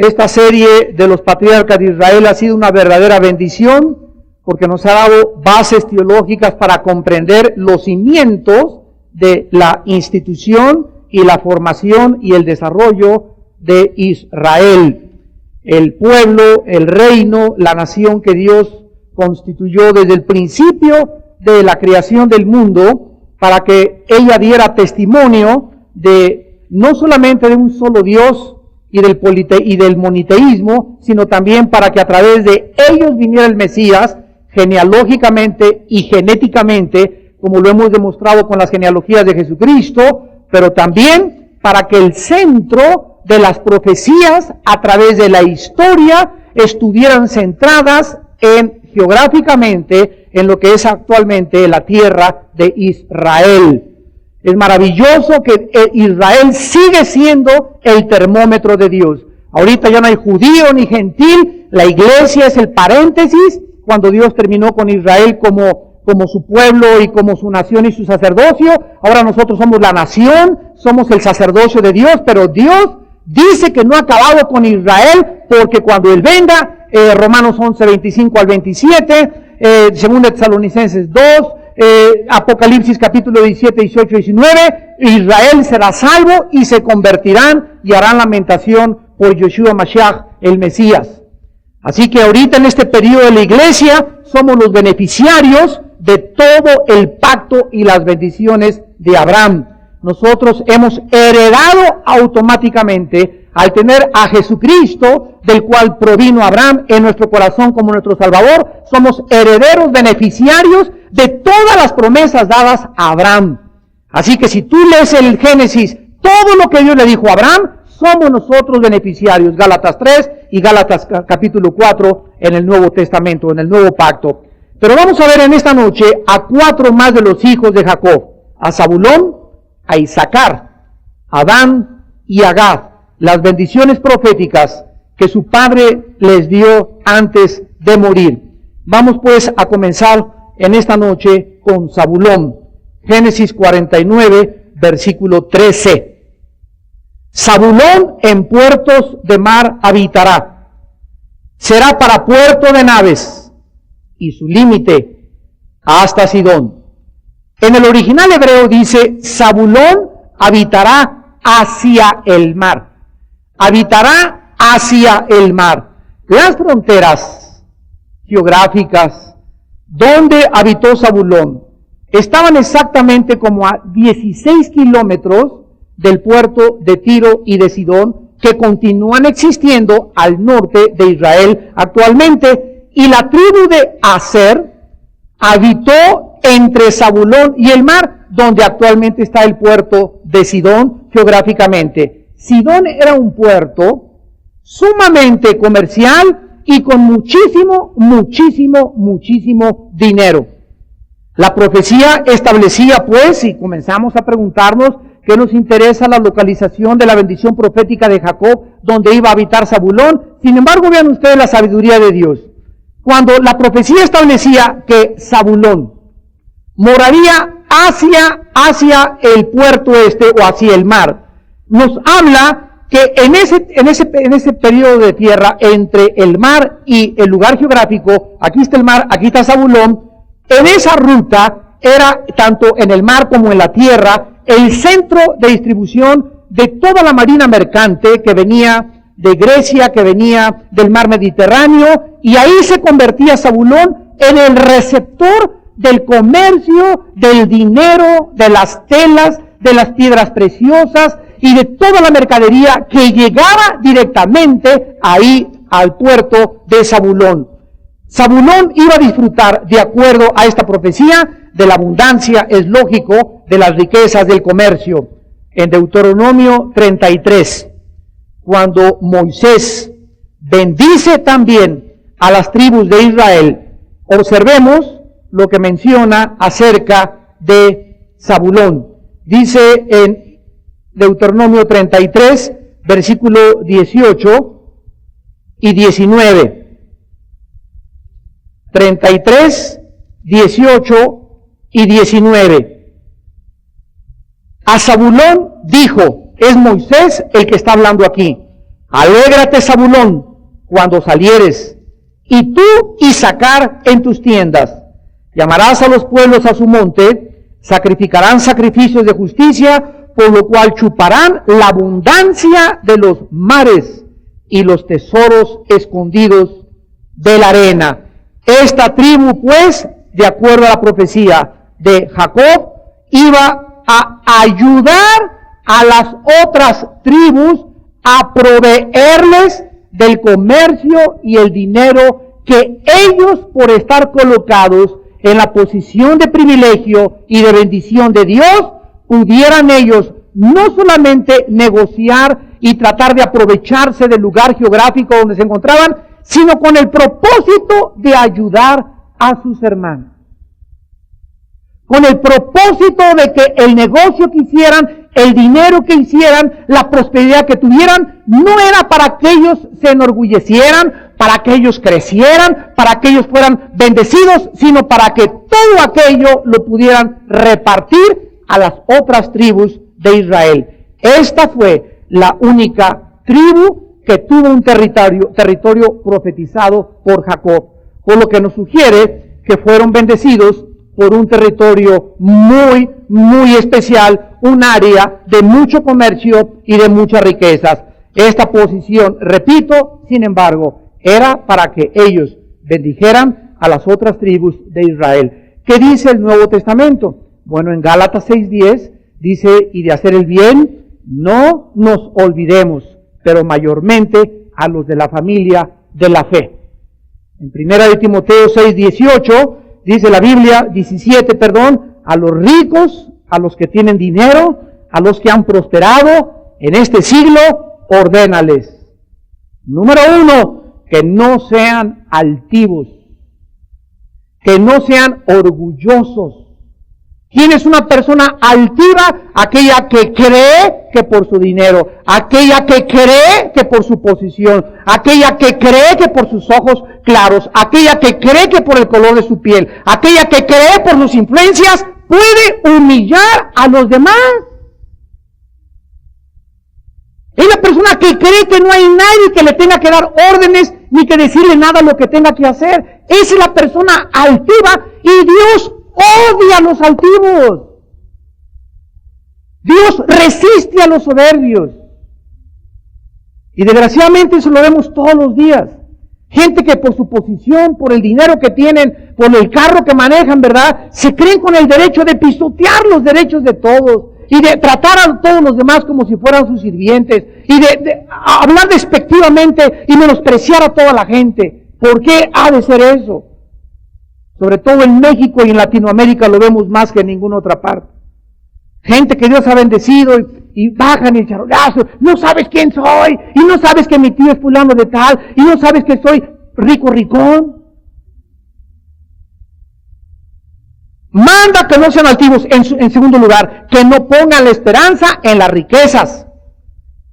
Esta serie de los patriarcas de Israel ha sido una verdadera bendición porque nos ha dado bases teológicas para comprender los cimientos de la institución y la formación y el desarrollo de Israel, el pueblo, el reino, la nación que Dios constituyó desde el principio de la creación del mundo para que ella diera testimonio de no solamente de un solo Dios y del moniteísmo, sino también para que a través de ellos viniera el Mesías genealógicamente y genéticamente, como lo hemos demostrado con las genealogías de Jesucristo, pero también para que el centro de las profecías a través de la historia estuvieran centradas geográficamente en lo que es actualmente la tierra de Israel. Es maravilloso que Israel sigue siendo el termómetro de Dios. Ahorita ya no hay judío ni gentil, la iglesia es el paréntesis, cuando Dios terminó con Israel como su pueblo y como su nación y su sacerdocio. Ahora nosotros somos la nación, somos el sacerdocio de Dios, pero Dios dice que no ha acabado con Israel, porque cuando Él venga, Romanos 11, 25 al 27, 2 Tesalonicenses 2, Apocalipsis capítulo 17, 18, 19, Israel será salvo y se convertirán y harán lamentación por Yeshua Mashiach, el Mesías. Así que ahorita en este periodo de la iglesia somos los beneficiarios de todo el pacto y las bendiciones de Abraham. Nosotros hemos heredado automáticamente al tener a Jesucristo, del cual provino Abraham en nuestro corazón como nuestro Salvador. Somos herederos beneficiarios de todas las promesas dadas a Abraham. Así que si tú lees el Génesis, todo lo que Dios le dijo a Abraham, somos nosotros beneficiarios. Gálatas 3 y Gálatas capítulo 4 en el Nuevo Testamento, en el Nuevo Pacto. Pero vamos a ver en esta noche a 4 más de los hijos de Jacob: a Zabulón, a Isaacar, a Dan y a Gad, las bendiciones proféticas que su padre les dio antes de morir. Vamos pues a comenzar en esta noche con Zabulón. Génesis 49, versículo 13. Zabulón en puertos de mar habitará. Será para puerto de naves, y su límite hasta Sidón. En el original hebreo dice: Zabulón habitará hacia el mar. Habitará hacia el mar. Las fronteras geográficas donde habitó Zabulón estaban exactamente como a 16 kilómetros del puerto de Tiro y de Sidón, que continúan existiendo al norte de Israel actualmente, y la tribu de Aser habitó entre Zabulón y el mar, donde actualmente está el puerto de Sidón geográficamente. Sidón era un puerto sumamente comercial y con muchísimo dinero. La profecía establecía pues, y comenzamos a preguntarnos, ¿qué nos interesa la localización de la bendición profética de Jacob, donde iba a habitar Zabulón? Sin embargo, vean ustedes la sabiduría de Dios. Cuando la profecía establecía que Zabulón moraría hacia el puerto o hacia el mar, nos habla que en ese periodo de tierra entre el mar y el lugar geográfico, aquí está el mar, aquí está Zabulón, en esa ruta era, tanto en el mar como en la tierra, el centro de distribución de toda la marina mercante que venía de Grecia, que venía del mar Mediterráneo, y ahí se convertía Zabulón en el receptor del comercio, del dinero, de las telas, de las piedras preciosas y de toda la mercadería que llegaba directamente ahí al puerto de Zabulón. Zabulón iba a disfrutar, de acuerdo a esta profecía, de la abundancia, es lógico, de las riquezas del comercio. En Deuteronomio 33, cuando Moisés bendice también a las tribus de Israel. Observemos lo que menciona acerca de Zabulón. Dice en Deuteronomio 33, versículo 18 y 19. 33, 18 y 19. A Zabulón dijo, es Moisés el que está hablando aquí: alégrate, Zabulón, cuando salieres, y tú, Isacar, en tus tiendas. Llamarás a los pueblos a su monte, sacrificarán sacrificios de justicia, por lo cual chuparán la abundancia de los mares y los tesoros escondidos de la arena. Esta tribu, pues, de acuerdo a la profecía de Jacob, iba a ayudar a las otras tribus a proveerles del comercio y el dinero que ellos, por estar colocados en la posición de privilegio y de bendición de Dios, pudieran ellos no solamente negociar y tratar de aprovecharse del lugar geográfico donde se encontraban, sino con el propósito de ayudar a sus hermanos. Con el propósito de que el negocio que hicieran, el dinero que hicieran, la prosperidad que tuvieran, no era para que ellos se enorgullecieran, para que ellos crecieran, para que ellos fueran bendecidos, sino para que todo aquello lo pudieran repartir a las otras tribus de Israel. Esta fue la única tribu que tuvo un territorio profetizado por Jacob, por lo que nos sugiere que fueron bendecidos por un territorio muy, muy especial, un área de mucho comercio y de muchas riquezas. Esta posición, repito, sin embargo, era para que ellos bendijeran a las otras tribus de Israel. ¿Qué dice el Nuevo Testamento? Bueno, en Gálatas 6:10 dice, y de hacer el bien no nos olvidemos, pero mayormente a los de la familia de la fe. En 1 de Timoteo 6:18 dice la Biblia, 17, a los ricos, a los que tienen dinero, a los que han prosperado en este siglo, ordénales. Número 1, que no sean altivos, que no sean orgullosos. ¿Quién es una persona altiva? Aquella que cree que por su dinero, aquella que cree que por su posición, aquella que cree que por sus ojos claros, aquella que cree que por el color de su piel, aquella que cree por sus influencias, puede humillar a los demás. Es la persona que cree que no hay nadie que le tenga que dar órdenes ni que decirle nada lo que tenga que hacer. Esa es la persona altiva, y Dios odia a los altivos. Dios resiste a los soberbios. Y desgraciadamente eso lo vemos todos los días. Gente que por su posición, por el dinero que tienen, por el carro que manejan, ¿verdad?, se creen con el derecho de pisotear los derechos de todos y de tratar a todos los demás como si fueran sus sirvientes y de hablar despectivamente y menospreciar a toda la gente. ¿Por qué ha de ser eso? Sobre todo en México y en Latinoamérica lo vemos más que en ninguna otra parte. Gente que Dios ha bendecido y bajan el charolazo. No sabes quién soy, y no sabes que mi tío es fulano de tal, y no sabes que soy ricón. Manda que no sean altivos. En segundo lugar, que no pongan la esperanza en las riquezas.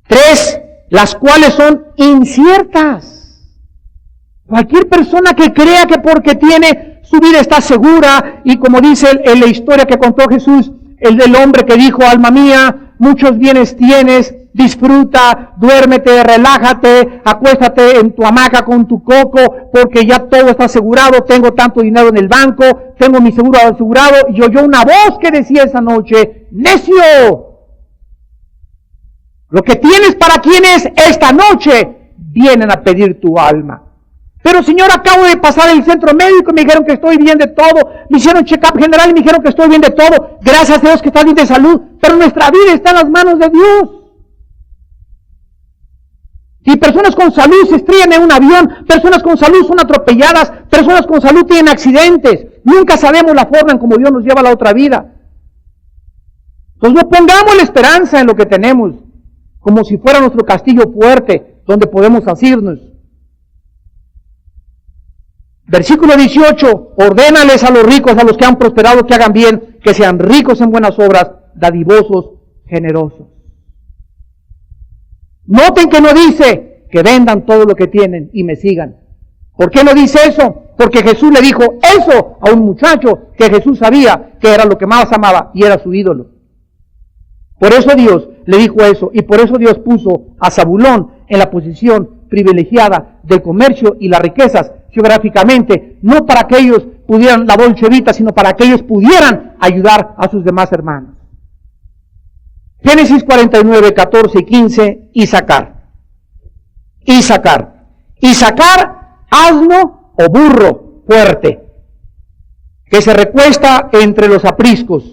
3, las cuales son inciertas. Cualquier persona que crea que porque tiene, su vida está segura, y como dice en la historia que contó Jesús, el del hombre que dijo, alma mía, muchos bienes tienes, disfruta, duérmete, relájate, acuéstate en tu hamaca con tu coco, porque ya todo está asegurado, tengo tanto dinero en el banco, tengo mi seguro asegurado, y oyó una voz que decía esa noche, necio, lo que tienes para quienes esta noche vienen a pedir tu alma. Pero Señor, acabo de pasar el centro médico y me dijeron que estoy bien de todo. Me hicieron check-up general y me dijeron que estoy bien de todo. Gracias a Dios que está bien de salud. Pero nuestra vida está en las manos de Dios. Y personas con salud se estrellan en un avión. Personas con salud son atropelladas. Personas con salud tienen accidentes. Nunca sabemos la forma en cómo Dios nos lleva a la otra vida. Entonces no pongamos la esperanza en lo que tenemos, como si fuera nuestro castillo fuerte, donde podemos asirnos. Versículo 18, ordénales a los ricos, a los que han prosperado, que hagan bien, que sean ricos en buenas obras, dadivosos, generosos. Noten que no dice que vendan todo lo que tienen y me sigan. ¿Por qué no dice eso? Porque Jesús le dijo eso a un muchacho que Jesús sabía que era lo que más amaba y era su ídolo. Por eso Dios le dijo eso, y por eso Dios puso a Zabulón en la posición privilegiada del comercio y las riquezas geográficamente, no para que ellos pudieran la Dolce Vita, sino para que ellos pudieran ayudar a sus demás hermanos. Génesis 49, 14 y 15, Isaacar. Isaacar, asno o burro fuerte, que se recuesta entre los apriscos,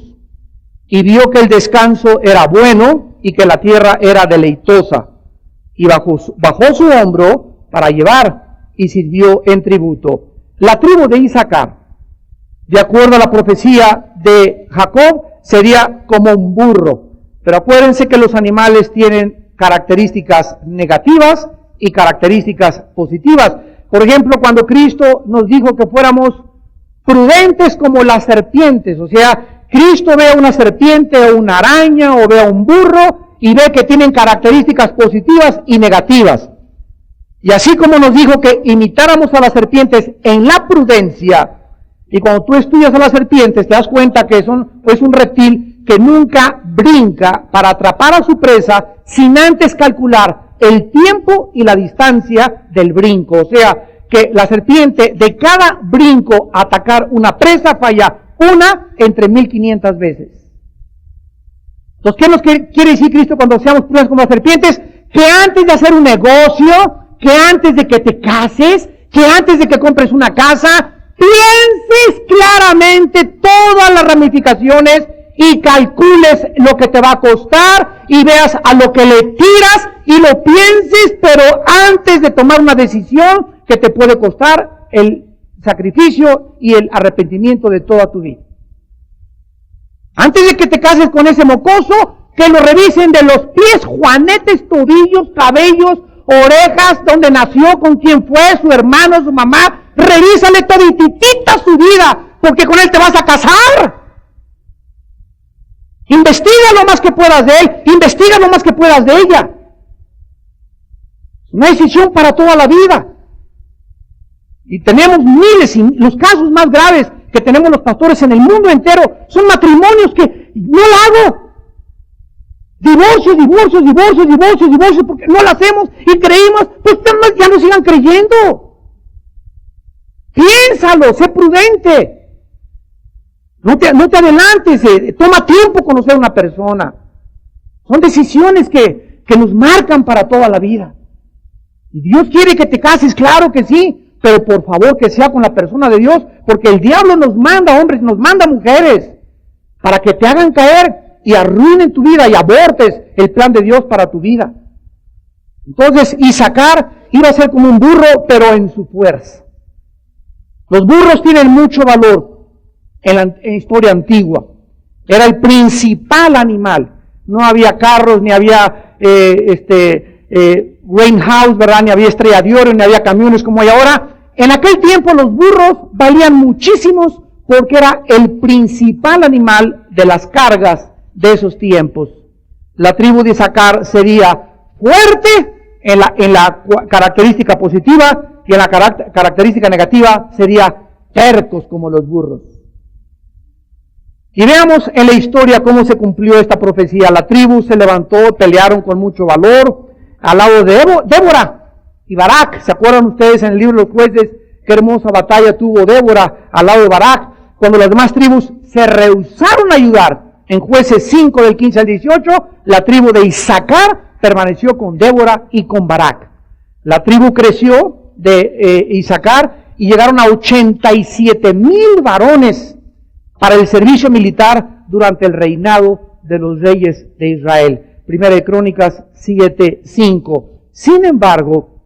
y vio que el descanso era bueno y que la tierra era deleitosa, y bajó su hombro para llevar y sirvió en tributo. La tribu de Isaacar, de acuerdo a la profecía de Jacob, sería como un burro. Pero acuérdense que los animales tienen características negativas y características positivas. Por ejemplo, cuando Cristo nos dijo que fuéramos prudentes como las serpientes, o sea, Cristo ve a una serpiente o una araña o ve a un burro y ve que tienen características positivas y negativas. Y así como nos dijo que imitáramos a las serpientes en la prudencia, y cuando tú estudias a las serpientes te das cuenta que es un reptil que nunca brinca para atrapar a su presa sin antes calcular el tiempo y la distancia del brinco. O sea, que la serpiente de cada brinco a atacar una presa falla una entre 1500 veces. Entonces, ¿qué nos quiere decir Cristo cuando seamos prudentes como las serpientes? Que antes de hacer un negocio, que antes de que te cases, que antes de que compres una casa, pienses claramente todas las ramificaciones y calcules lo que te va a costar y veas a lo que le tiras y lo pienses, pero antes de tomar una decisión que te puede costar el sacrificio y el arrepentimiento de toda tu vida. Antes de que te cases con ese mocoso, que lo revisen de los pies, juanetes, tobillos, cabellos, orejas, dónde nació, con quién fue, su hermano, su mamá. Revísale todititita su vida, porque con él te vas a casar. Investiga lo más que puedas de él, investiga lo más que puedas de ella. Una decisión para toda la vida. Y tenemos miles, y los casos más graves que tenemos los pastores en el mundo entero son matrimonios que no lo hago. Divorcios, porque no lo hacemos y creímos, pues ya no sigan creyendo. Piénsalo, sé prudente. No te adelantes, toma tiempo conocer a una persona. Son decisiones que nos marcan para toda la vida. Y Dios quiere que te cases, claro que sí, pero por favor que sea con la persona de Dios, porque el diablo nos manda hombres, nos manda mujeres, para que te hagan caer y arruinen tu vida y abortes el plan de Dios para tu vida. Entonces, Isaacar iba a ser como un burro, pero en su fuerza. Los burros tienen mucho valor en la historia antigua. Era el principal animal. No había carros, ni había grain house, ¿verdad? Ni había estrella de oro, ni había camiones como hay ahora. En aquel tiempo los burros valían muchísimos porque era el principal animal de las cargas de esos tiempos. La tribu de Isaacar sería fuerte en la característica positiva y en la característica negativa sería tercos como los burros. Y veamos en la historia cómo se cumplió esta profecía. La tribu se levantó, pelearon con mucho valor al lado de Débora y Barak. ¿Se acuerdan ustedes en el libro de los jueces qué hermosa batalla tuvo Débora al lado de Barak? Cuando las demás tribus se rehusaron a ayudar. En Jueces 5 del 15 al 18, la tribu de Isaacar permaneció con Débora y con Barak. La tribu creció de Isaacar y llegaron a 87,000 varones para el servicio militar durante el reinado de los reyes de Israel. Primera de Crónicas 7:5. Sin embargo,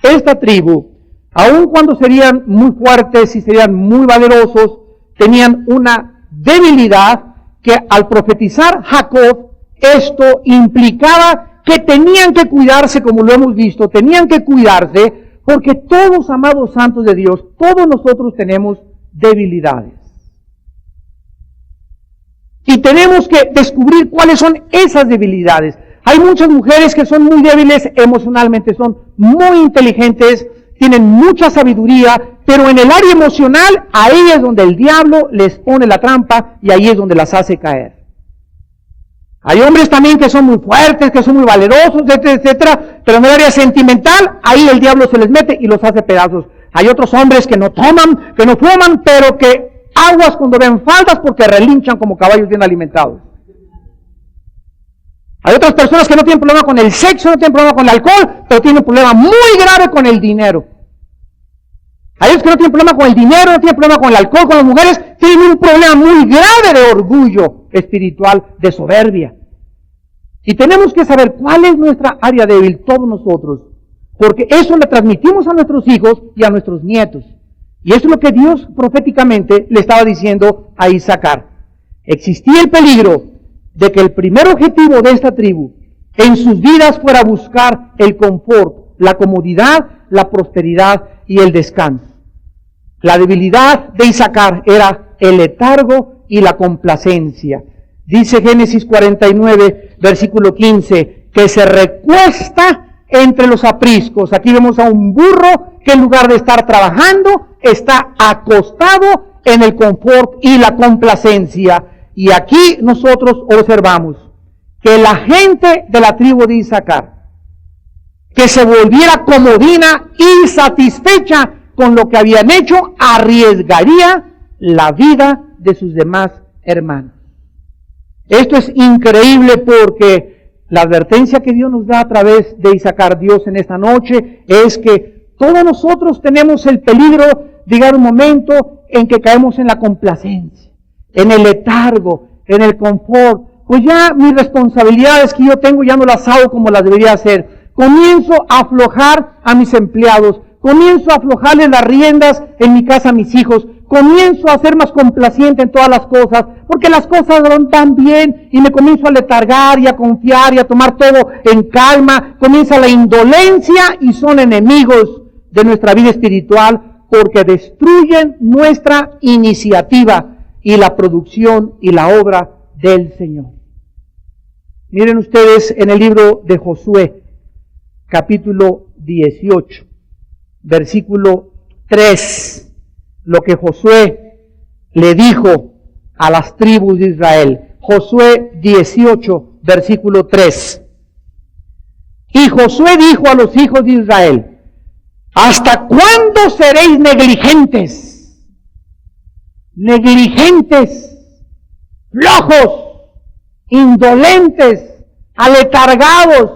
esta tribu, aun cuando serían muy fuertes y serían muy valerosos, tenían una debilidad que al profetizar Jacob, esto implicaba que tenían que cuidarse, como lo hemos visto, tenían que cuidarse Porque todos, amados santos de Dios, todos nosotros tenemos debilidades. Y tenemos que descubrir cuáles son esas debilidades. Hay muchas mujeres que son muy débiles emocionalmente, son muy inteligentes, tienen mucha sabiduría, pero en el área emocional, ahí es donde el diablo les pone la trampa y ahí es donde las hace caer. Hay hombres también que son muy fuertes, que son muy valerosos, etcétera, etcétera, pero en el área sentimental, ahí el diablo se les mete y los hace pedazos. Hay otros hombres que no toman, que no fuman, pero que aguas cuando ven faldas porque relinchan como caballos bien alimentados. Hay otras personas que no tienen problema con el sexo, no tienen problema con el alcohol, pero tienen un problema muy grave con el dinero. Hay otros que no tienen problema con el dinero, no tienen problema con el alcohol, con las mujeres, tienen un problema muy grave de orgullo espiritual, de soberbia. Y tenemos que saber cuál es nuestra área débil, todos nosotros, porque eso le transmitimos a nuestros hijos y a nuestros nietos. Y eso es lo que Dios proféticamente le estaba diciendo a Isaacar. Existía el peligro de que el primer objetivo de esta tribu en sus vidas fuera buscar el confort, la comodidad, la prosperidad y el descanso. La debilidad de Isaacar era el letargo y la complacencia. Dice Génesis 49, versículo 15, que se recuesta entre los apriscos. Aquí vemos a un burro que en lugar de estar trabajando, está acostado en el confort y la complacencia. Y aquí nosotros observamos que la gente de la tribu de Isaacar, que se volviera comodina y satisfecha con lo que habían hecho, arriesgaría la vida de sus demás hermanos. Esto es increíble porque la advertencia que Dios nos da a través de Isaacar, Dios en esta noche, es que todos nosotros tenemos el peligro de llegar un momento en que caemos en la complacencia, en el letargo, en el confort. Pues ya mis responsabilidades que yo tengo ya no las hago como las debería hacer. Comienzo a aflojar a mis empleados, comienzo a aflojarle las riendas en mi casa a mis hijos, comienzo a ser más complaciente en todas las cosas, porque las cosas van bien y me comienzo a letargar y a confiar y a tomar todo en calma. Comienza la indolencia y son enemigos de nuestra vida espiritual porque destruyen nuestra iniciativa y la producción y la obra del Señor. Miren ustedes en el libro de Josué, capítulo 18, versículo 3, lo que Josué le dijo a las tribus de Israel. Josué 18, versículo 3. Y Josué dijo a los hijos de Israel: ¿hasta cuándo seréis negligentes? Negligentes, flojos, indolentes, aletargados,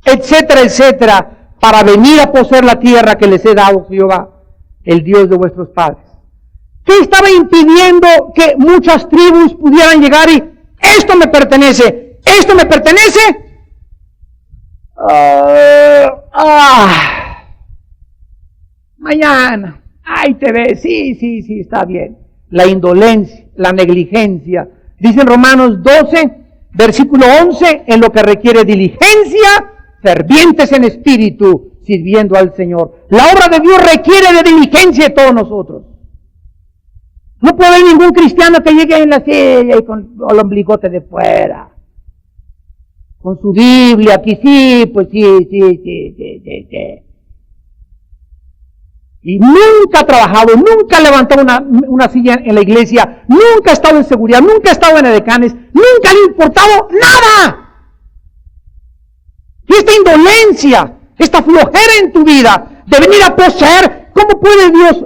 etcétera, etcétera, para venir a poseer la tierra que les he dado Jehová, el Dios de vuestros padres. ¿Qué estaba impidiendo que muchas tribus pudieran llegar y esto me pertenece, esto me pertenece? Mañana, ahí te ves, sí, está bien. La indolencia, la negligencia. Dice en Romanos 12, versículo 11, en lo que requiere diligencia, fervientes en espíritu, sirviendo al Señor. La obra de Dios requiere de diligencia de todos nosotros. No puede haber ningún cristiano que llegue en la silla y con el ombligote de fuera, con su Biblia, aquí sí, pues sí. Y nunca ha trabajado, nunca ha levantado una silla en la iglesia, nunca ha estado en seguridad, nunca ha estado en edecanes, nunca le ha importado nada. Y esta indolencia, esta flojera en tu vida de venir a poseer, ¿cómo puede Dios?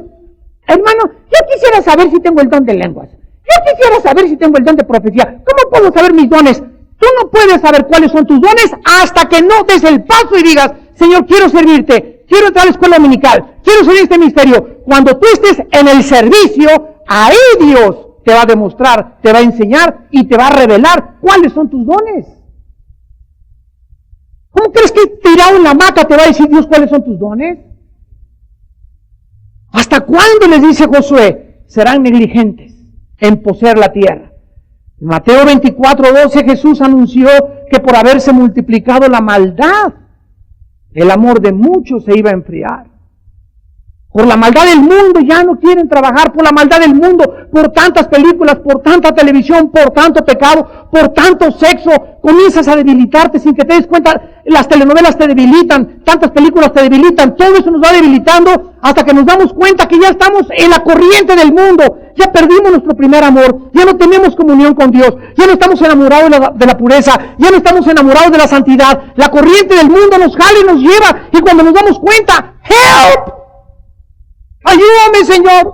Hermano, yo quisiera saber si tengo el don de lenguas. Yo quisiera saber si tengo el don de profecía. ¿Cómo puedo saber mis dones? Tú no puedes saber cuáles son tus dones hasta que no des el paso y digas: Señor, quiero servirte, quiero entrar a la escuela dominical, quiero servir este ministerio. Cuando tú estés en el servicio, ahí Dios te va a demostrar, te va a enseñar y te va a revelar cuáles son tus dones. ¿Cómo crees que tirado en la hamaca te va a decir Dios cuáles son tus dones? ¿Hasta cuándo, les dice Josué, serán negligentes en poseer la tierra? En Mateo 24:12 Jesús anunció que por haberse multiplicado la maldad, el amor de muchos se iba a enfriar. Por la maldad del mundo ya no quieren trabajar, por la maldad del mundo, por tantas películas, por tanta televisión, por tanto pecado, por tanto sexo, comienzas a debilitarte sin que te des cuenta. Las telenovelas te debilitan, tantas películas te debilitan, todo eso nos va debilitando hasta que nos damos cuenta que ya estamos en la corriente del mundo, ya perdimos nuestro primer amor, ya no tenemos comunión con Dios, ya no estamos enamorados de la pureza, ya no estamos enamorados de la santidad, la corriente del mundo nos jala y nos lleva, y cuando nos damos cuenta, ¡help! Ayúdame, Señor.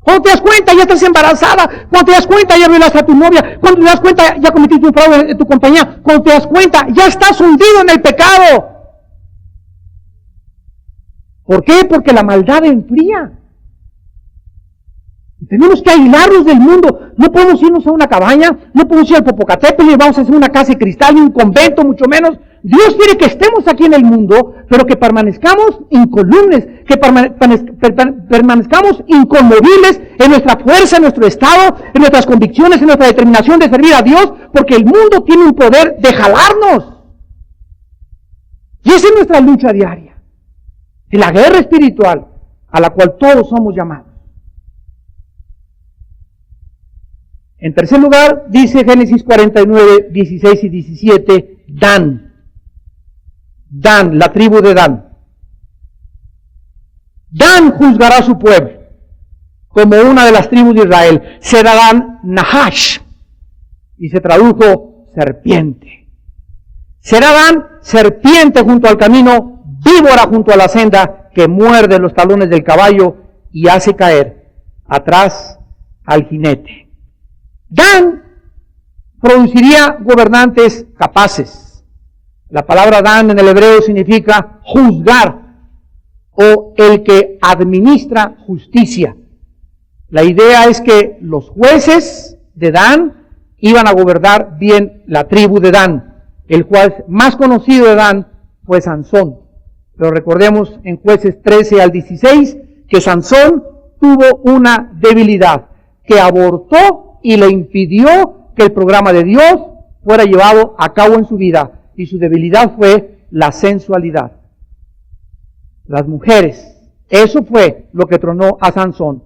Cuando te das cuenta, ya estás embarazada. Cuando te das cuenta, ya violaste a tu novia. Cuando te das cuenta, ya cometiste un fraude en tu compañía. Cuando te das cuenta, ya estás hundido en el pecado. ¿Por qué? Porque la maldad enfría. Y tenemos que aislarnos del mundo. No podemos irnos a una cabaña, no podemos ir al Popocatépetl, vamos a hacer una casa de cristal y un convento, mucho menos. Dios quiere que estemos aquí en el mundo, pero que permanezcamos incolumes, que permanezcamos inconmovibles en nuestra fuerza, en nuestro estado, en nuestras convicciones, en nuestra determinación de servir a Dios, porque el mundo tiene un poder de jalarnos. Y esa es nuestra lucha diaria, y la guerra espiritual a la cual todos somos llamados. En tercer lugar, dice Génesis 49, 16 y 17, Dan, la tribu de Dan. Dan juzgará a su pueblo como una de las tribus de Israel. Será Dan Nahash, y se tradujo serpiente. Será Dan serpiente junto al camino, víbora junto a la senda, que muerde los talones del caballo y hace caer atrás al jinete. Dan produciría gobernantes capaces. La palabra Dan en el hebreo significa juzgar o el que administra justicia. La idea es que los jueces de Dan iban a gobernar bien la tribu de Dan. El juez más conocido de Dan fue Sansón. Pero recordemos en Jueces 13 al 16 que Sansón tuvo una debilidad que abortó y le impidió que el programa de Dios fuera llevado a cabo en su vida, y su debilidad fue la sensualidad. Las mujeres, eso fue lo que tronó a Sansón.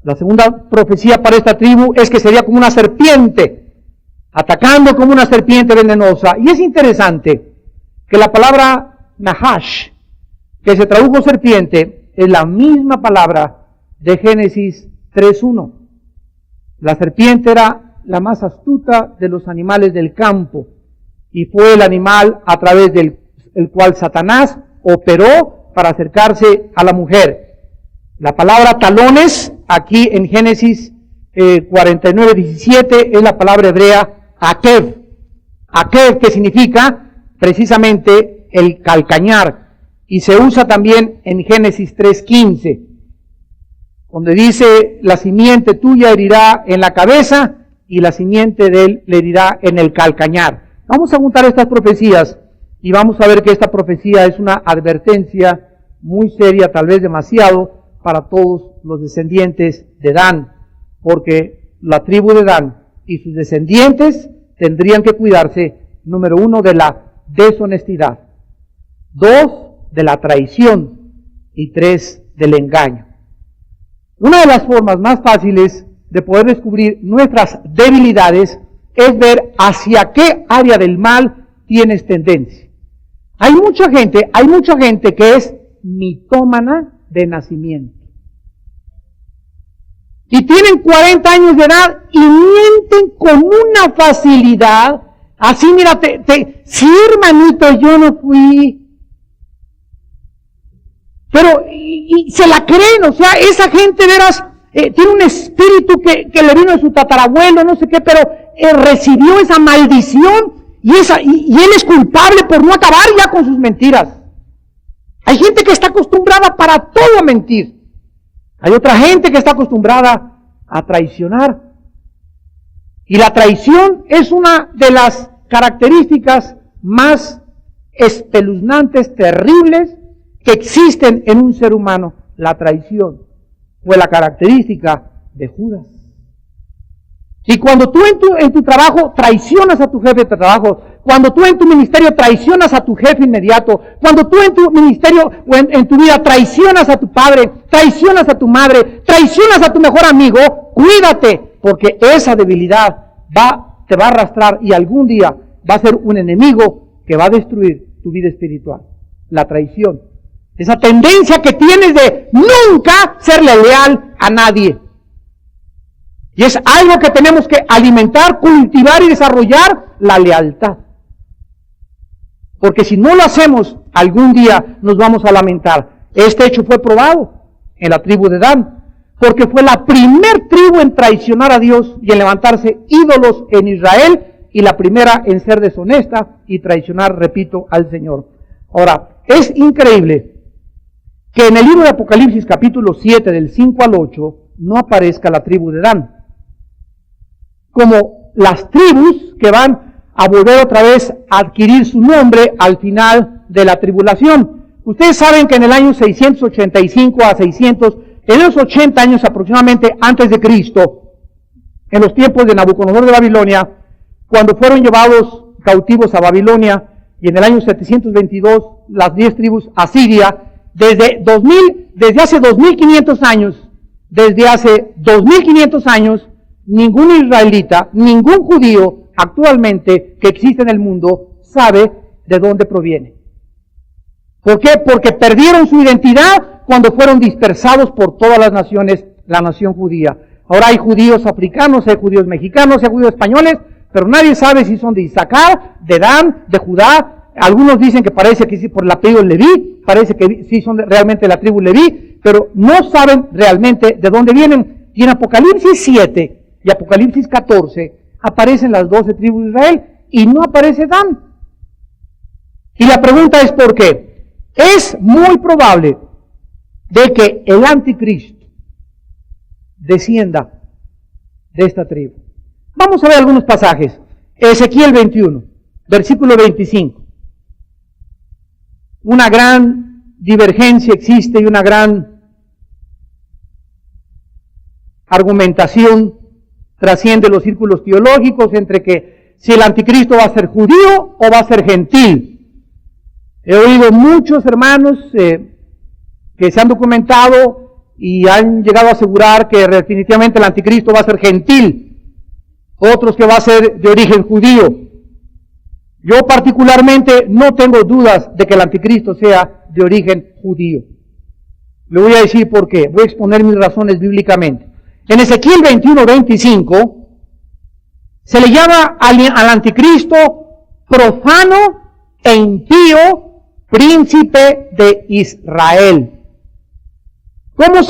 La segunda profecía para esta tribu es que sería como una serpiente, atacando como una serpiente venenosa. Y es interesante que la palabra Nahash, que se tradujo serpiente, es la misma palabra de Génesis 3:1. La serpiente era la más astuta de los animales del campo y fue el animal a través del cual Satanás operó para acercarse a la mujer. La palabra talones, aquí en Génesis 49:17, es la palabra hebrea akev. Akev, que significa precisamente el calcañar, y se usa también en Génesis 3:15. Donde dice, la simiente tuya herirá en la cabeza y la simiente de él le herirá en el calcañar. Vamos a juntar estas profecías y vamos a ver que esta profecía es una advertencia muy seria, tal vez demasiado, para todos los descendientes de Dan, porque la tribu de Dan y sus descendientes tendrían que cuidarse, número 1, de la deshonestidad, 2, de la traición y 3, del engaño. Una de las formas más fáciles de poder descubrir nuestras debilidades es ver hacia qué área del mal tienes tendencia. Hay mucha gente que es mitómana de nacimiento. Y tienen 40 años de edad y mienten con una facilidad. Así, mira, sí, hermanito, yo no fui. Pero, y se la creen, o sea, esa gente, veras, tiene un espíritu que le vino de su tatarabuelo, no sé qué, pero recibió esa maldición y él es culpable por no acabar ya con sus mentiras. Hay gente que está acostumbrada para todo a mentir. Hay otra gente que está acostumbrada a traicionar. Y la traición es una de las características más espeluznantes, terribles, que existen en un ser humano. La traición fue la característica de Judas. Y cuando tú en tu trabajo traicionas a tu jefe de trabajo, cuando tú en tu ministerio traicionas a tu jefe inmediato, cuando tú en tu ministerio o en tu vida traicionas a tu padre, traicionas a tu madre, traicionas a tu mejor amigo, cuídate, porque esa debilidad te va a arrastrar y algún día va a ser un enemigo que va a destruir tu vida espiritual. La traición. Esa tendencia que tienes de nunca serle leal a nadie. Y es algo que tenemos que alimentar, cultivar y desarrollar, la lealtad. Porque si no lo hacemos, algún día nos vamos a lamentar. Este hecho fue probado en la tribu de Dan, porque fue la primer tribu en traicionar a Dios y en levantarse ídolos en Israel, y la primera en ser deshonesta y traicionar, repito, al Señor. Ahora, es increíble que en el libro de Apocalipsis capítulo 7 del 5 al 8 no aparezca la tribu de Dan, como las tribus que van a volver otra vez a adquirir su nombre al final de la tribulación. Ustedes saben que en el año 685 a 600, en los 80 años aproximadamente antes de Cristo, en los tiempos de Nabucodonosor de Babilonia, cuando fueron llevados cautivos a Babilonia, y en el año 722 las 10 tribus a Siria, desde hace 2500 años, ningún israelita, ningún judío actualmente que existe en el mundo sabe de dónde proviene. ¿Por qué? Porque perdieron su identidad cuando fueron dispersados por todas las naciones, la nación judía. Ahora hay judíos africanos, hay judíos mexicanos, hay judíos españoles, pero nadie sabe si son de Isaacar, de Dan, de Judá. Algunos dicen que parece que sí por el apellido Leví, parece que sí son realmente la tribu Leví, pero no saben realmente de dónde vienen. Y en Apocalipsis 7 y Apocalipsis 14 aparecen las 12 tribus de Israel y no aparece Dan. Y la pregunta es ¿por qué? Es muy probable de que el anticristo descienda de esta tribu. Vamos a ver algunos pasajes. Ezequiel 21, versículo 25. Una gran divergencia existe y una gran argumentación trasciende los círculos teológicos entre que si el anticristo va a ser judío o va a ser gentil. He oído muchos hermanos que se han documentado y han llegado a asegurar que definitivamente el anticristo va a ser gentil, otros que va a ser de origen judío. Yo particularmente no tengo dudas de que el anticristo sea de origen judío. Le voy a decir por qué, voy a exponer mis razones bíblicamente. En Ezequiel 21:25 se le llama al anticristo profano e impío, príncipe de Israel. ¿Cómo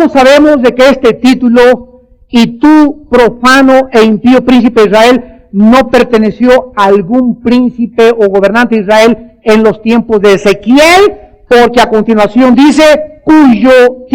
sabemos de que este título, y tú profano e impío príncipe de Israel, no perteneció a algún príncipe o gobernante de Israel en los tiempos de Ezequiel? Porque a continuación dice, cuyo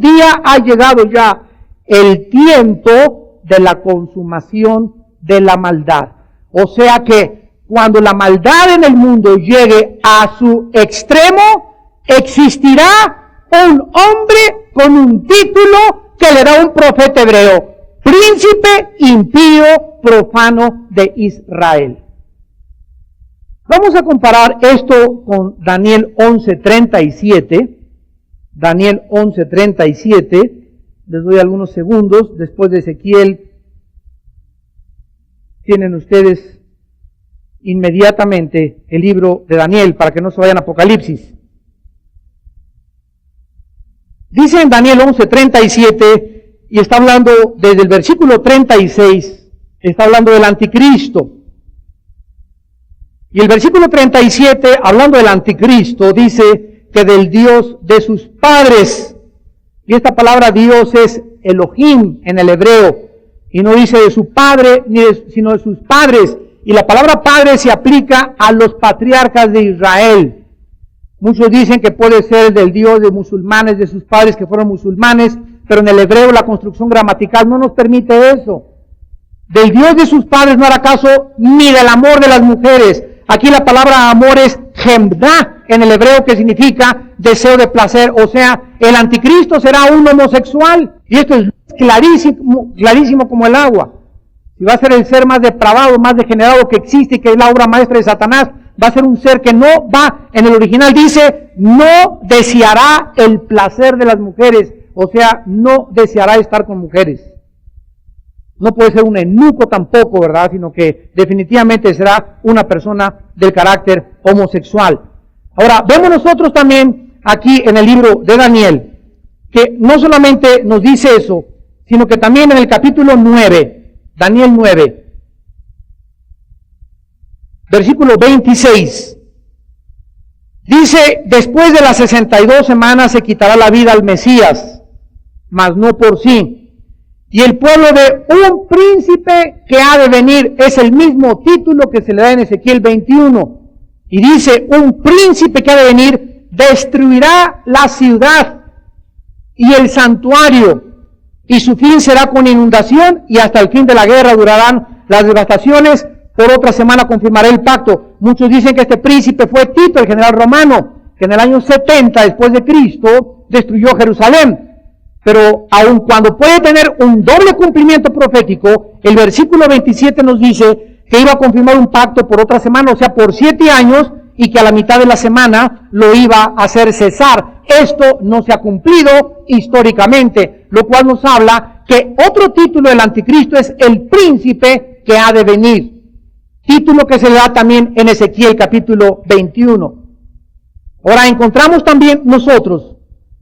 día ha llegado ya, el tiempo de la consumación de la maldad. O sea que cuando la maldad en el mundo llegue a su extremo, existirá un hombre con un título que le da un profeta hebreo: príncipe impío profano de Israel. Vamos a comparar esto con Daniel 11:37. Daniel 11:37. Les doy algunos segundos. Después de Ezequiel, tienen ustedes inmediatamente el libro de Daniel para que no se vayan a Apocalipsis. Dice en Daniel 11:37, y está hablando desde el versículo 36, está hablando del anticristo. Y el versículo 37, hablando del anticristo, dice que del Dios de sus padres. Y esta palabra Dios es Elohim en el hebreo. Y no dice de su padre, sino de sus padres. Y la palabra padre se aplica a los patriarcas de Israel. Muchos dicen que puede ser del Dios de musulmanes, de sus padres que fueron musulmanes, pero en el hebreo la construcción gramatical no nos permite eso. Del Dios de sus padres no hará caso ni del amor de las mujeres. Aquí la palabra amor es hemdah en el hebreo, que significa deseo de placer. O sea, el anticristo será un homosexual. Y esto es clarísimo como el agua. si va a ser el ser más depravado, más degenerado que existe y que es la obra maestra de Satanás, va a ser un ser que no va, en el original dice, no deseará el placer de las mujeres, o sea, no deseará estar con mujeres. No puede ser un eunuco tampoco, ¿verdad? Sino que definitivamente será una persona del carácter homosexual. Ahora, vemos nosotros también aquí en el libro de Daniel, que no solamente nos dice eso, sino que también en el capítulo 9, Daniel 9, versículo 26, dice, después de las 62 semanas se quitará la vida al Mesías, mas no por sí. Y el pueblo de un príncipe que ha de venir, es el mismo título que se le da en Ezequiel 21. Y dice, un príncipe que ha de venir destruirá la ciudad y el santuario, y su fin será con inundación, y hasta el fin de la guerra durarán las devastaciones. Por otra semana confirmaré el pacto. Muchos dicen que este príncipe fue Tito, el general romano, que en el año 70 después de Cristo destruyó Jerusalén. Pero aun cuando puede tener un doble cumplimiento profético, el versículo 27 nos dice que iba a confirmar un pacto por otra semana, o sea, por 7 años, y que a la mitad de la semana lo iba a hacer cesar. Esto no se ha cumplido históricamente, lo cual nos habla que otro título del anticristo es el príncipe que ha de venir. Título que se le da también en Ezequiel capítulo 21. Ahora encontramos también nosotros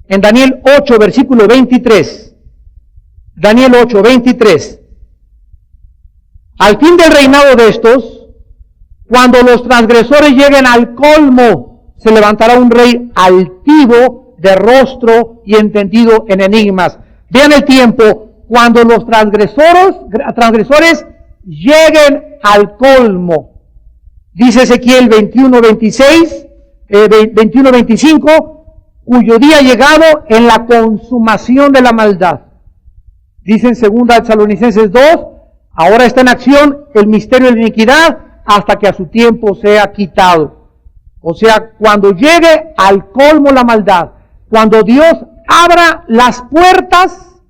en Daniel 8, versículo 23. Daniel 8, 23. Al fin del reinado de estos, cuando los transgresores lleguen al colmo, se levantará un rey altivo de rostro y entendido en enigmas. Vean el tiempo, cuando los transgresores lleguen al colmo. Dice Ezequiel 21, 26, 21, 25, cuyo día ha llegado en la consumación de la maldad. Dice en 2 Tesalonicenses 2, ahora está en acción el misterio de la iniquidad hasta que a su tiempo sea quitado. O sea, cuando llegue al colmo la maldad, cuando Dios abra las puertas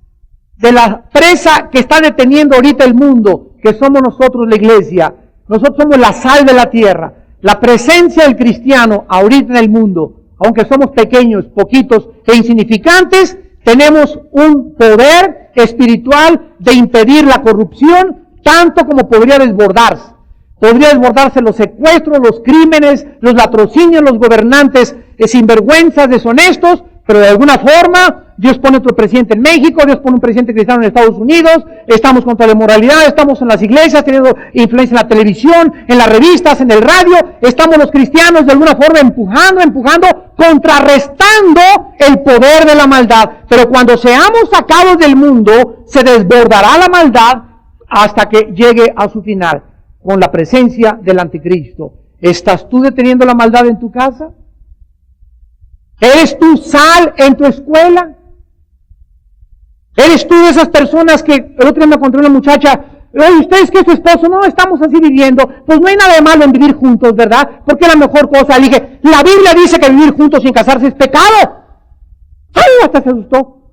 de la presa que está deteniendo ahorita el mundo, que somos nosotros la iglesia, nosotros somos la sal de la tierra, la presencia del cristiano ahorita en el mundo, aunque somos pequeños, poquitos e insignificantes, tenemos un poder espiritual de impedir la corrupción, tanto como podría desbordarse. Podría desbordarse los secuestros, los crímenes, los latrocinios, los gobernantes sinvergüenzas, deshonestos, pero de alguna forma Dios pone otro presidente en México, Dios pone un presidente cristiano en Estados Unidos, estamos contra la inmoralidad, estamos en las iglesias, teniendo influencia en la televisión, en las revistas, en el radio, estamos los cristianos de alguna forma empujando, contrarrestando el poder de la maldad. Pero cuando seamos sacados del mundo, se desbordará la maldad hasta que llegue a su final, con la presencia del anticristo. ¿Estás tú deteniendo la maldad en tu casa? ¿Eres tú sal en tu escuela? ¿Eres tú de esas personas que el otro día me encontré una muchacha, oye, ¿usted es que es su esposo? No, estamos así viviendo. Pues no hay nada de malo en vivir juntos, ¿verdad? Porque es la mejor cosa. Le dije, la Biblia dice que vivir juntos sin casarse es pecado. ¡Ay! Hasta se asustó.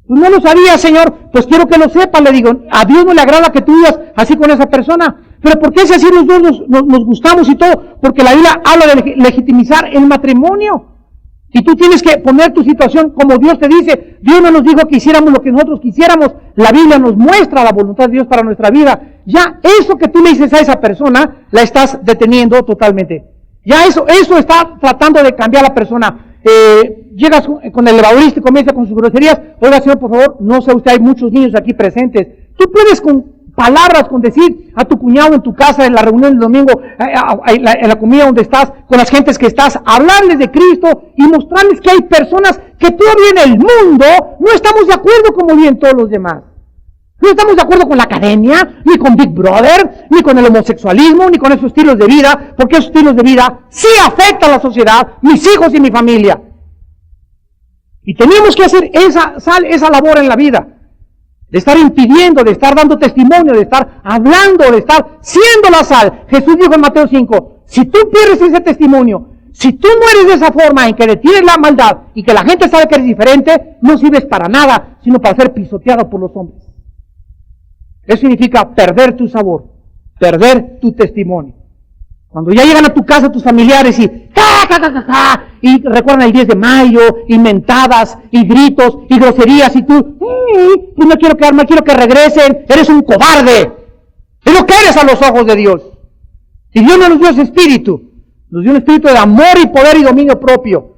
Pues no lo sabía, Señor. Pues quiero que lo sepa. Le digo, a Dios no le agrada que tú vivas así con esa persona. Pero ¿por qué si así los dos nos gustamos y todo? Porque la Biblia habla de legitimizar el matrimonio. Y tú tienes que poner tu situación como Dios te dice. Dios no nos dijo que hiciéramos lo que nosotros quisiéramos. La Biblia nos muestra la voluntad de Dios para nuestra vida. Ya eso que tú le dices a esa persona, la estás deteniendo totalmente. Ya eso está tratando de cambiar a la persona. Llegas con el elevadorista y comienza con sus groserías. Oiga, señor, por favor, no sé usted, hay muchos niños aquí presentes. Tú puedes con palabras, con decir a tu cuñado en tu casa, en la reunión del domingo, en la comida donde estás, con las gentes que estás, hablarles de Cristo y mostrarles que hay personas que todavía en el mundo no estamos de acuerdo como viven todos los demás. No estamos de acuerdo con la academia, ni con Big Brother, ni con el homosexualismo, ni con esos estilos de vida, porque esos estilos de vida sí afectan a la sociedad, mis hijos y mi familia. Y tenemos que hacer esa labor en la vida. De estar impidiendo, de estar dando testimonio, de estar hablando, de estar siendo la sal. Jesús dijo en Mateo 5, si tú pierdes ese testimonio, si tú mueres de esa forma en que detienes la maldad y que la gente sabe que eres diferente, no sirves para nada, sino para ser pisoteado por los hombres. Eso significa perder tu sabor, perder tu testimonio. Cuando ya llegan a tu casa tus familiares y y recuerdan el 10 de mayo, y mentadas, y gritos, y groserías, y tú no quiero quedarme, quiero que regresen, eres un cobarde. Es lo que eres a los ojos de Dios. Y Dios no nos dio ese espíritu, nos dio un espíritu de amor y poder y dominio propio.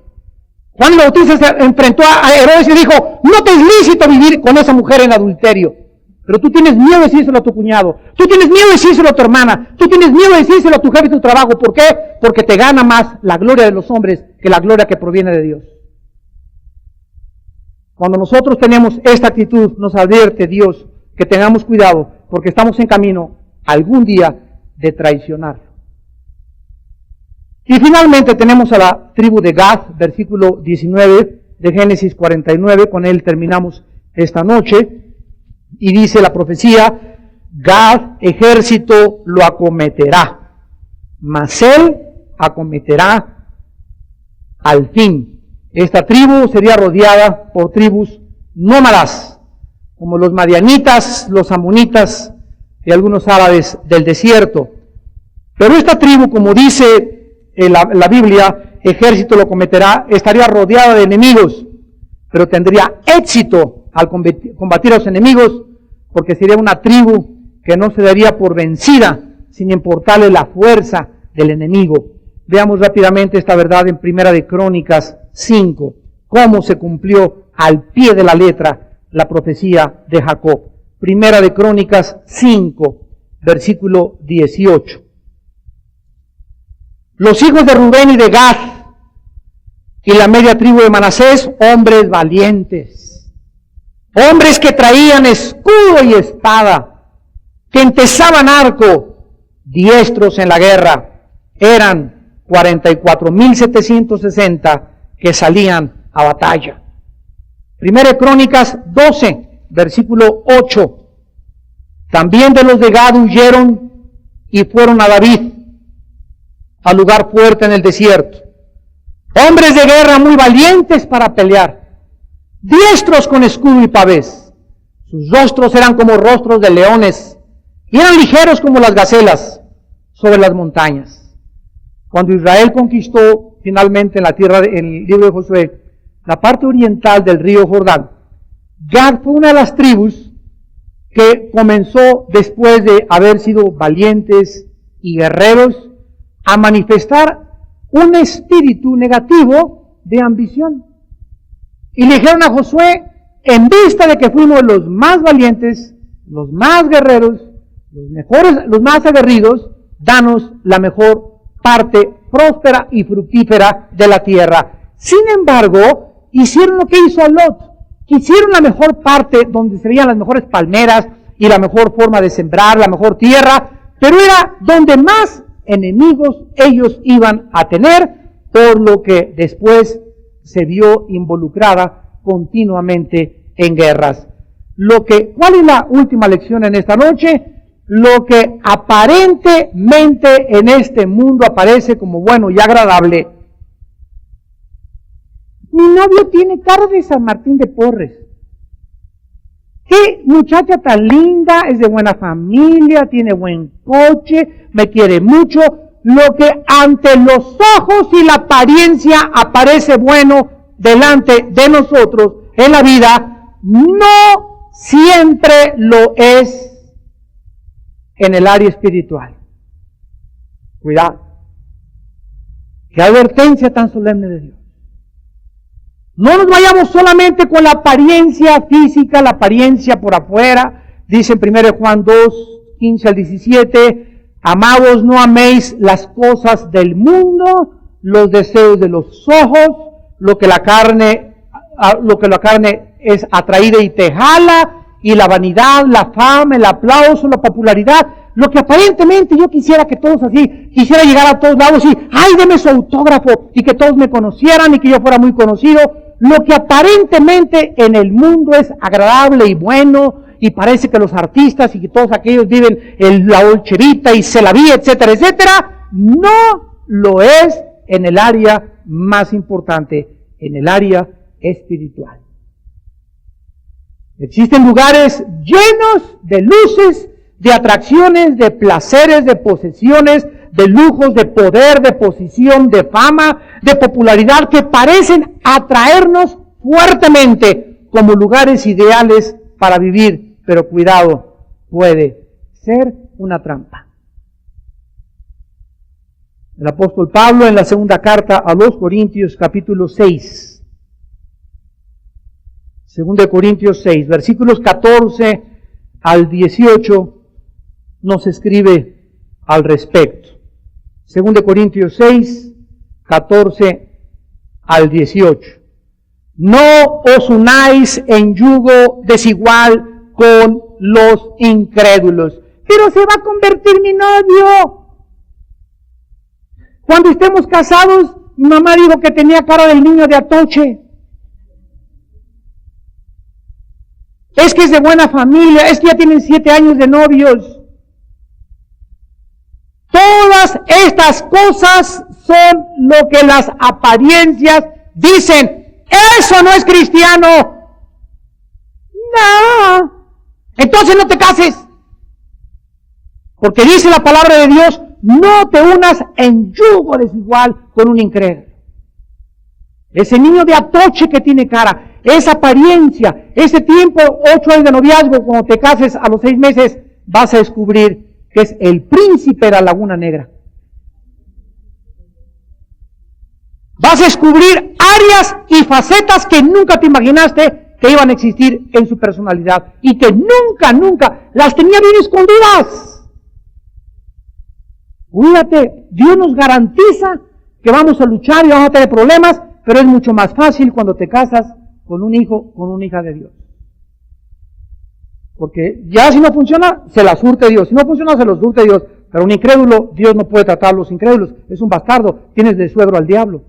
Juan el Bautista se enfrentó a Herodes y dijo, no te es lícito vivir con esa mujer en adulterio. Pero tú tienes miedo de decírselo a tu cuñado, tú tienes miedo de decírselo a tu hermana, tú tienes miedo de decírselo a tu jefe y tu trabajo. ¿Por qué? Porque te gana más la gloria de los hombres que la gloria que proviene de Dios. Cuando nosotros tenemos esta actitud, nos advierte Dios que tengamos cuidado, porque estamos en camino algún día de traicionarlo. Y finalmente tenemos a la tribu de Gad, versículo 19 de Génesis 49, con él terminamos esta noche. Y dice la profecía, Gad, ejército, lo acometerá, mas él acometerá al fin. Esta tribu sería rodeada por tribus nómadas, como los madianitas, los amonitas y algunos árabes del desierto. Pero esta tribu, como dice la Biblia, ejército lo cometerá, estaría rodeada de enemigos, pero tendría éxito al combatir a los enemigos, porque sería una tribu que no se daría por vencida, sin importarle la fuerza del enemigo. Veamos rápidamente esta verdad en Primera de Crónicas 5, cómo se cumplió al pie de la letra la profecía de Jacob. Primera de Crónicas 5, versículo 18. Los hijos de Rubén y de Gad y la media tribu de Manasés, hombres valientes, hombres que traían escudo y espada, que entesaban arco, diestros en la guerra, eran 44,760 que salían a batalla. Primera de Crónicas 12, versículo 8. También de los de Gad huyeron y fueron a David, al lugar fuerte en el desierto. Hombres de guerra muy valientes para pelear, diestros con escudo y pavés. Sus rostros eran como rostros de leones y eran ligeros como las gacelas sobre las montañas. Cuando Israel conquistó finalmente en la tierra, en el libro de Josué, la parte oriental del río Jordán, Gad fue una de las tribus que comenzó, después de haber sido valientes y guerreros, a manifestar un espíritu negativo de ambición. Y le dijeron a Josué, en vista de que fuimos los más valientes, los más guerreros, los mejores, los más aguerridos, danos la mejor parte próspera y fructífera de la tierra. Sin embargo, hicieron lo que hizo Lot. Quisieron la mejor parte donde se veían las mejores palmeras y la mejor forma de sembrar, la mejor tierra, pero era donde más enemigos ellos iban a tener, por lo que después se vio involucrada continuamente en guerras. ¿Cuál es la última lección en esta noche? Lo que aparentemente en este mundo aparece como bueno y agradable. Mi novio tiene cara de San Martín de Porres. Qué muchacha tan linda, es de buena familia, tiene buen coche, me quiere mucho. Lo que ante los ojos y la apariencia aparece bueno delante de nosotros en la vida, no siempre lo es en el área espiritual. Cuidado. Qué advertencia tan solemne de Dios. No nos vayamos solamente con la apariencia física, la apariencia por afuera. Dice en 1 Juan 2, 15 al 17, amados, no améis las cosas del mundo, los deseos de los ojos, lo que la carne es atraída y te jala, y la vanidad, la fama, el aplauso, la popularidad, lo que aparentemente yo quisiera que todos así, quisiera llegar a todos lados y, ay, deme su autógrafo, y que todos me conocieran y que yo fuera muy conocido. Lo que aparentemente en el mundo es agradable y bueno, y parece que los artistas y que todos aquellos viven la Dolce Vita y se la vi, etcétera, etcétera, no lo es en el área más importante, en el área espiritual. Existen lugares llenos de luces, de atracciones, de placeres, de posesiones, de lujos, de poder, de posición, de fama, de popularidad, que parecen atraernos fuertemente como lugares ideales para vivir. Pero cuidado, puede ser una trampa. El apóstol Pablo en la segunda carta a los Corintios, capítulo 6. 2 Corintios 6, versículos 14 al 18, nos escribe al respecto. 2 Corintios 6, 14 al 18. No os unáis en yugo desigual con los incrédulos. Pero se va a convertir mi novio. Cuando estemos casados, mi mamá dijo que tenía cara del niño de Atoche. Es que es de buena familia, es que ya tienen 7 años de novios. Todas estas cosas son lo que las apariencias dicen. Eso no es cristiano. No. Entonces no te cases. Porque dice la palabra de Dios, no te unas en yugo desigual con un incrédulo. Ese niño de Atoche que tiene cara, esa apariencia, ese tiempo, 8 años de noviazgo, cuando te cases a los 6 meses, vas a descubrir que es el príncipe de la Laguna Negra. Vas a descubrir áreas y facetas que nunca te imaginaste que iban a existir en su personalidad y que nunca las tenía bien escondidas. Cuídate, Dios nos garantiza que vamos a luchar y vamos a tener problemas, pero es mucho más fácil cuando te casas con un hijo, con una hija de Dios. Porque ya si no funciona, se la surte Dios. Si no funciona, se los surte Dios. Pero un incrédulo, Dios no puede tratar a los incrédulos. Es un bastardo. Tienes de suegro al diablo.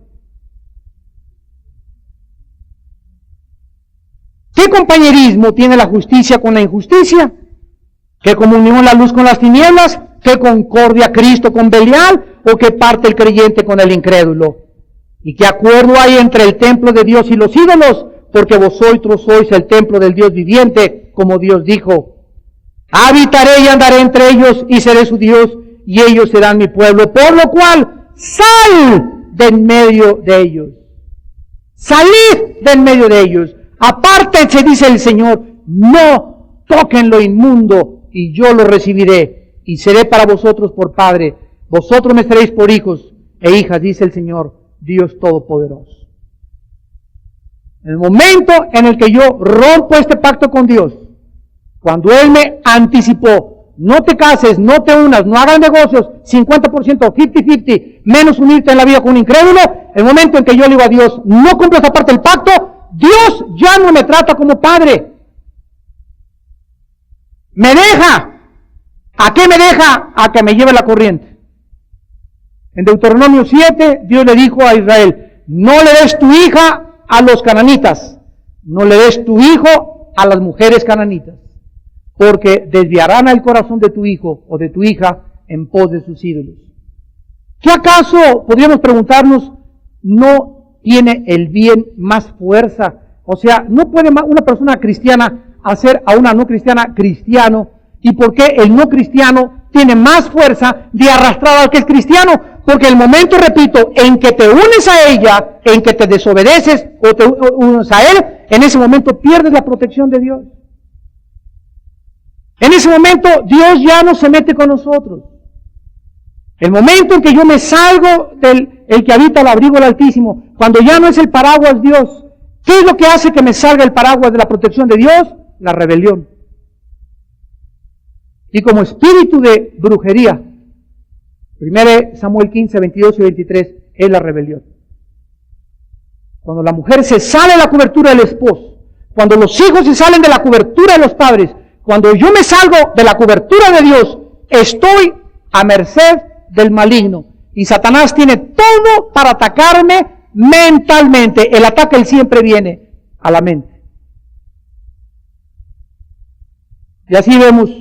¿Qué compañerismo tiene la justicia con la injusticia? ¿Qué comunión la luz con las tinieblas? ¿Qué concordia Cristo con Belial? ¿O qué parte el creyente con el incrédulo? ¿Y qué acuerdo hay entre el templo de Dios y los ídolos? Porque vosotros sois el templo del Dios viviente, como Dios dijo. Habitaré y andaré entre ellos y seré su Dios y ellos serán mi pueblo. Por lo cual, sal de en medio de ellos. Salid de en medio de ellos. Apártense, dice el Señor, no toquen lo inmundo y yo lo recibiré y seré para vosotros por Padre. Vosotros me seréis por hijos e hijas, dice el Señor, Dios Todopoderoso. En el momento en el que yo rompo este pacto con Dios, cuando Él me anticipó, no te cases, no te unas, no hagas negocios, 50%, 50-50, menos unirte en la vida con un incrédulo, el momento en que yo le digo a Dios, no cumplo esta parte del pacto, Dios ya no me trata como padre. Me deja. ¿A qué me deja? A que me lleve la corriente. En Deuteronomio 7, Dios le dijo a Israel, no le des tu hija a los cananitas, no le des tu hijo a las mujeres cananitas, porque desviarán el corazón de tu hijo o de tu hija en pos de sus ídolos. ¿Qué acaso, podríamos preguntarnos, no tiene el bien más fuerza? O sea, ¿no puede una persona cristiana hacer a una no cristiana cristiano? ¿Y por qué el no cristiano tiene más fuerza de arrastrar al que es cristiano? Porque el momento, repito, en que te unes a ella, en que te desobedeces o te unes a él, en ese momento pierdes la protección de Dios. En ese momento Dios ya no se mete con nosotros. El momento en que yo me salgo del el que habita al abrigo del Altísimo, cuando ya no es el paraguas Dios, ¿qué es lo que hace que me salga el paraguas de la protección de Dios? La rebelión. Y como espíritu de brujería, 1 Samuel 15, 22 y 23, es la rebelión. Cuando la mujer se sale de la cobertura del esposo, cuando los hijos se salen de la cobertura de los padres, cuando yo me salgo de la cobertura de Dios, estoy a merced del maligno. Y Satanás tiene todo para atacarme mentalmente. El ataque él siempre viene a la mente. Y así vemos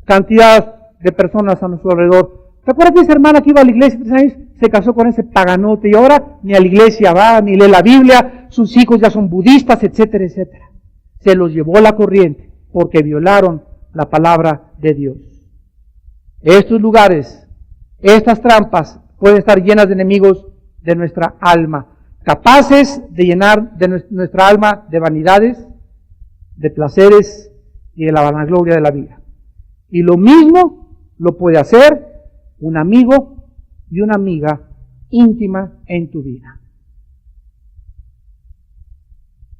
cantidad de personas a nuestro alrededor. ¿Te acuerdas de esa hermana que iba a la iglesia 3 años? Se casó con ese paganote y ahora ni a la iglesia va, ni lee la Biblia, sus hijos ya son budistas, etcétera, etcétera. se los llevó la corriente porque violaron la palabra de Dios. Estos lugares, estas trampas pueden estar llenas de enemigos de nuestra alma, capaces de llenar de nuestra alma de vanidades, de placeres y de la vanagloria de la vida. Y lo mismo lo puede hacer un amigo y una amiga íntima en tu vida.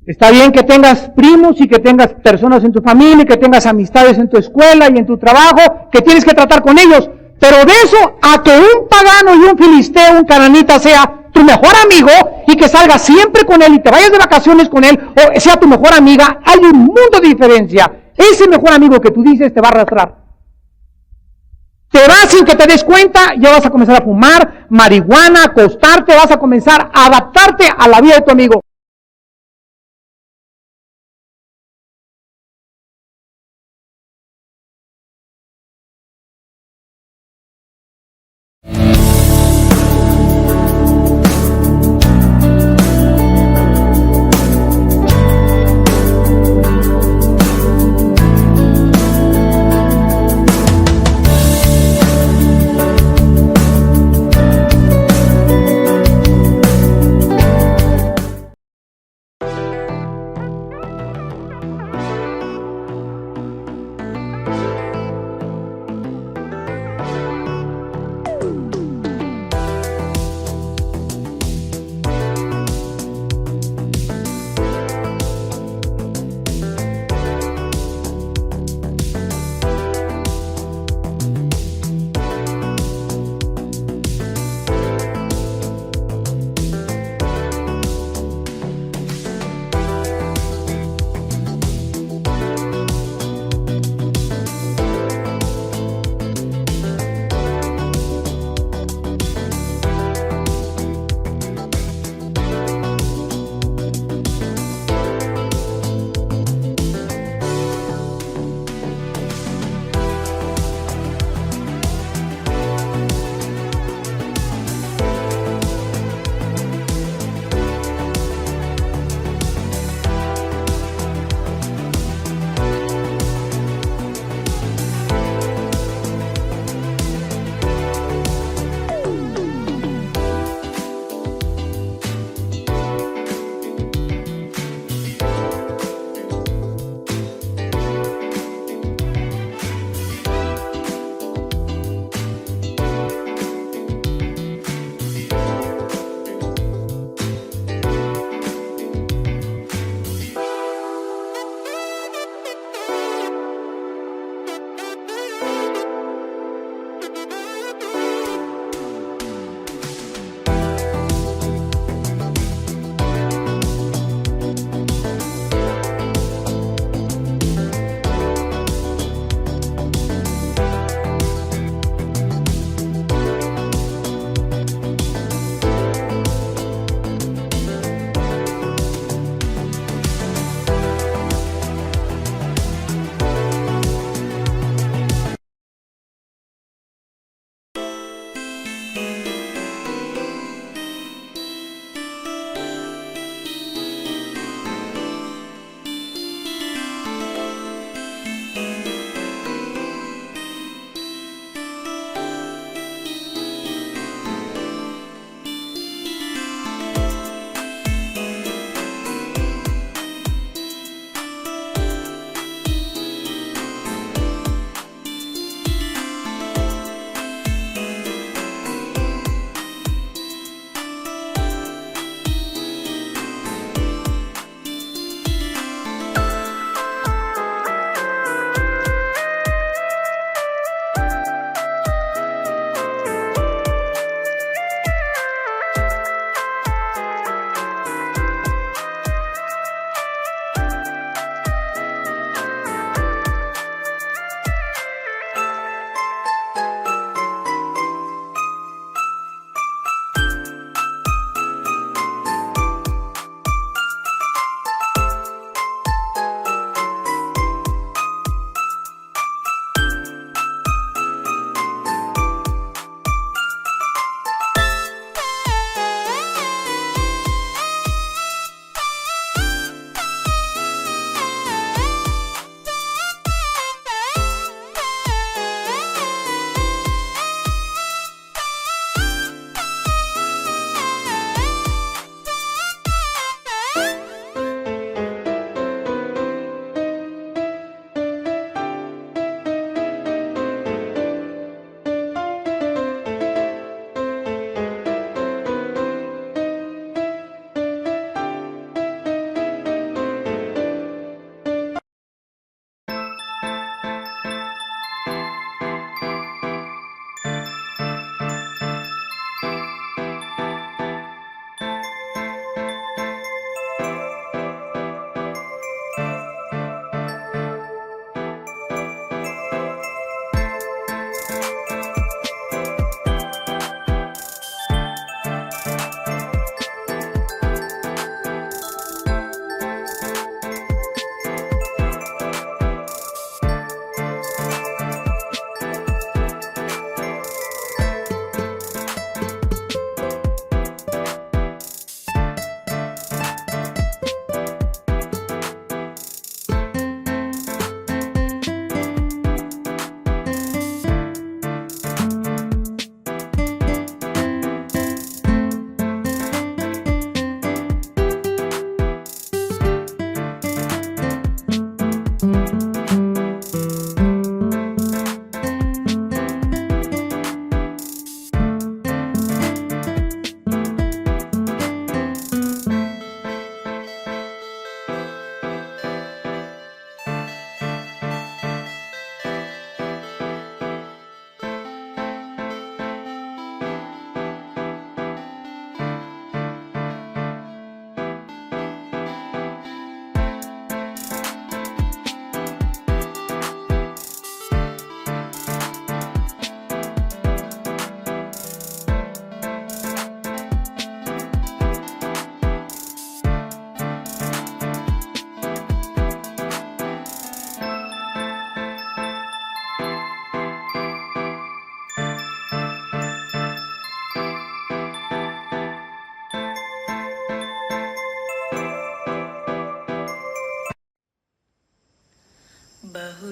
Está bien que tengas primos y que tengas personas en tu familia y que tengas amistades en tu escuela y en tu trabajo que tienes que tratar con ellos, pero de eso a que un pagano y un filisteo, un cananita sea tu mejor amigo y que salgas siempre con él y te vayas de vacaciones con él o sea tu mejor amiga, hay un mundo de diferencia. Ese mejor amigo que tú dices te va a arrastrar. Te vas sin que te des cuenta, ya vas a comenzar a fumar marihuana, acostarte, vas a comenzar a adaptarte a la vida de tu amigo.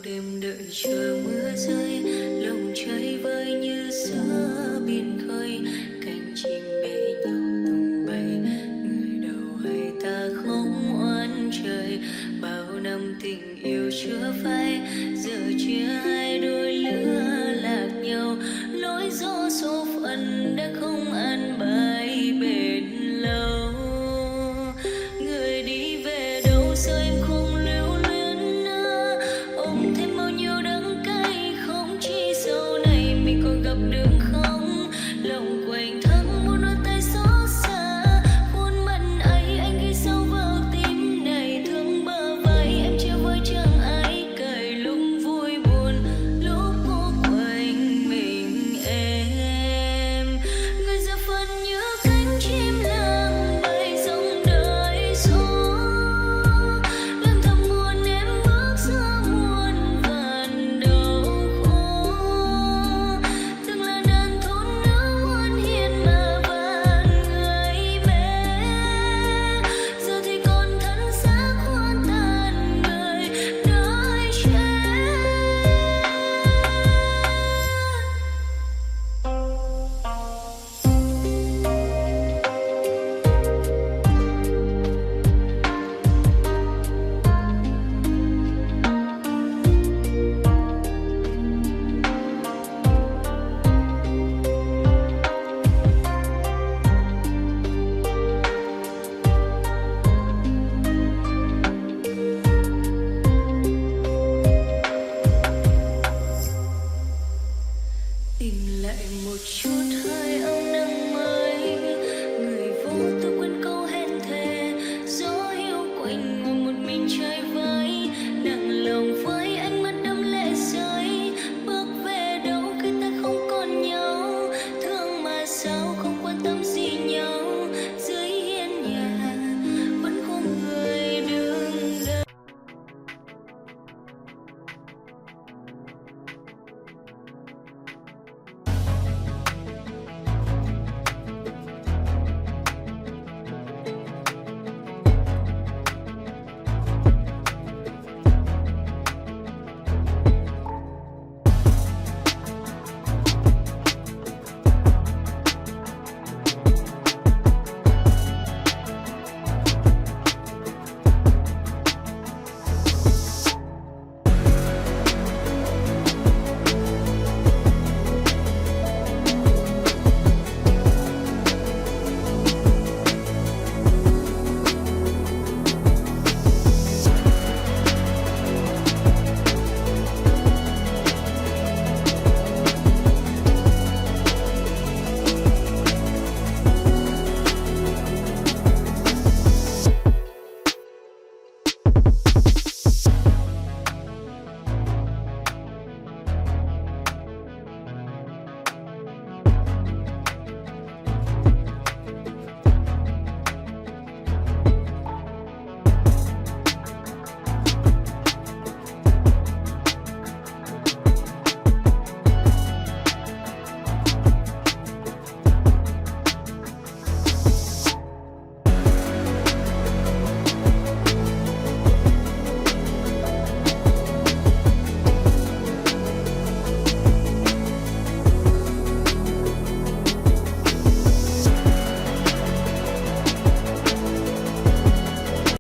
đêm đợi chờ mưa rơi, lòng chơi vơi như giữa biển khơi, cánh chim bế nhau tung bay, người đầu hay ta không oán trời. Bao năm tình yêu chưa phai, giờ chia hai đôi lứa lạc nhau, nỗi gió số